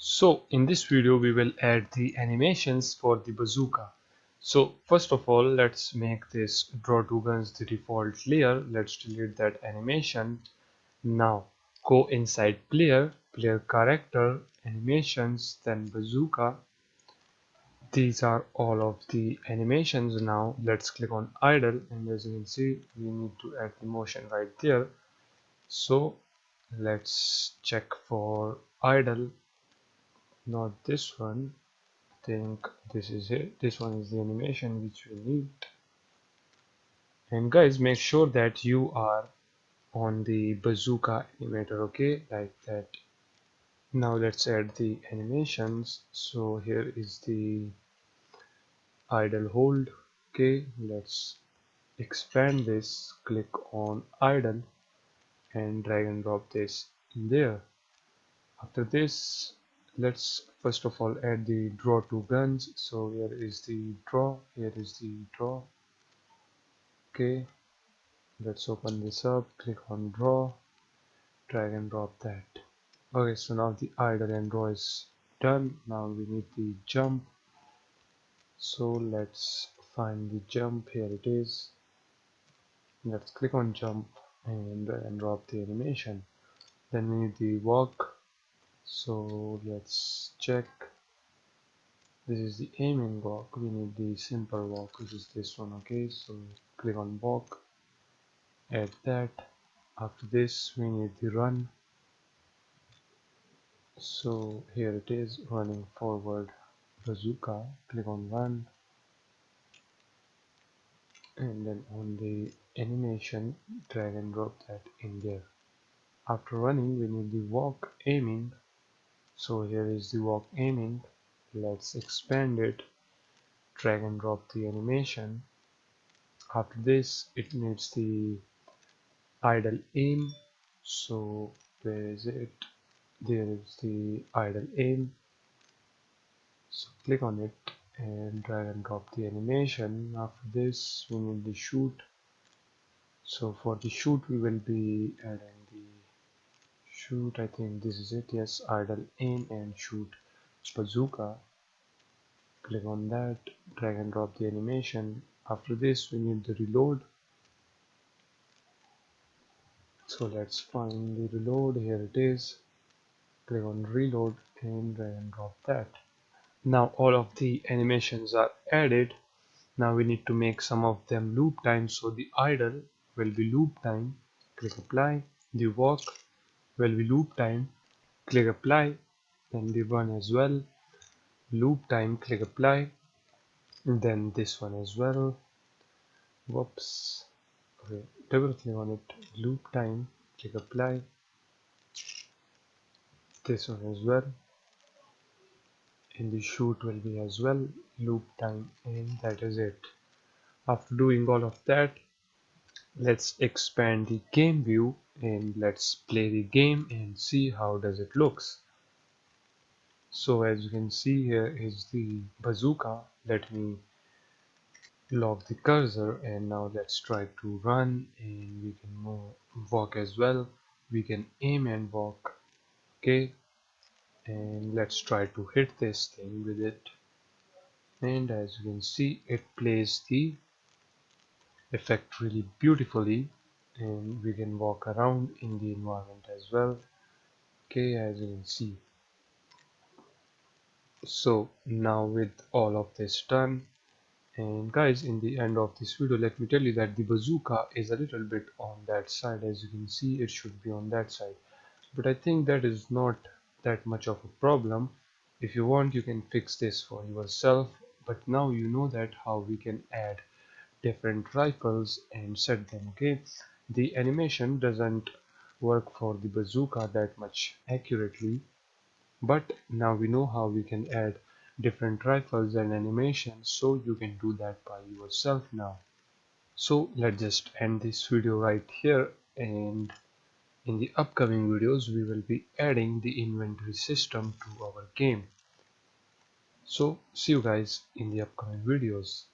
So in this video we will add the animations for the bazooka. So first of all, let's make this draw two guns the default layer. Let's delete that animation. Now go inside player character, animations, then bazooka. These are all of the animations. Now let's click on idle, and as you can see we need to add the motion right there. So let's check for idle, not this one. Think this is it. This one is the animation which we need. And guys, make sure that you are on the bazooka animator, okay, like that. Now let's add the animations. So here is the idle hold. Okay, let's expand this. Click on idle and drag and drop this in there. After this, let's first of all add the draw two guns. So here is the draw, here is the draw. Okay, let's open this up, click on draw, drag and drop that. Okay, so now the idle and draw is done. Now we need the jump. So let's find the jump. Here it is. Let's click on jump and drag and drop the animation. Then we need the walk. So let's check. This is the aiming walk. We need the simple walk, which is this one. Okay, so click on walk, add that. After this we need the run. So here it is, running forward bazooka. Click on run, and then on the animation drag and drop that in there. After running we need the walk aiming. So here is the walk aiming. Let's expand it, drag and drop the animation. After this it needs the idle aim. So where is it? There is the idle aim. So click on it and drag and drop the animation. After this we need the shoot. So for the shoot we will be adding the shoot. I think this is it. Yes, idle aim and shoot bazooka. Click on that, drag and drop the animation. After this we need the reload. So let's find the reload. Here it is. Click on reload and drag and drop that. Now all of the animations are added. Now we need to make some of them loop time. So the idle will be loop time. Click apply. The walk will be loop time. Click apply. Then the run as well. Loop time. Click apply. And then this one as well. Whoops. Okay. Double click on it. Loop time. Click apply. This one as well. And the shoot will be as well. Loop time. And that is it. After doing all of that, let's expand the game view and let's play the game and see how does it looks. So as you can see, here is the bazooka. Let me lock the cursor, and now let's try to run, and we can walk as well. We can aim and walk. Okay, and let's try to hit this thing with it. And as you can see, it plays the effect really beautifully, and we can walk around in the environment as well. Okay, as you can see. So now with all of this done, and guys, in the end of this video let me tell you that the bazooka is a little bit on that side. As you can see, it should be on that side, but I think that is not that much of a problem. If you want, you can fix this for yourself, but now you know that how we can add different rifles and set them. Okay, the animation doesn't work for the bazooka that much accurately, but now we know how we can add different rifles and animations, so you can do that by yourself now. So let's just end this video right here, and in the upcoming videos we will be adding the inventory system to our game. So see you guys in the upcoming videos.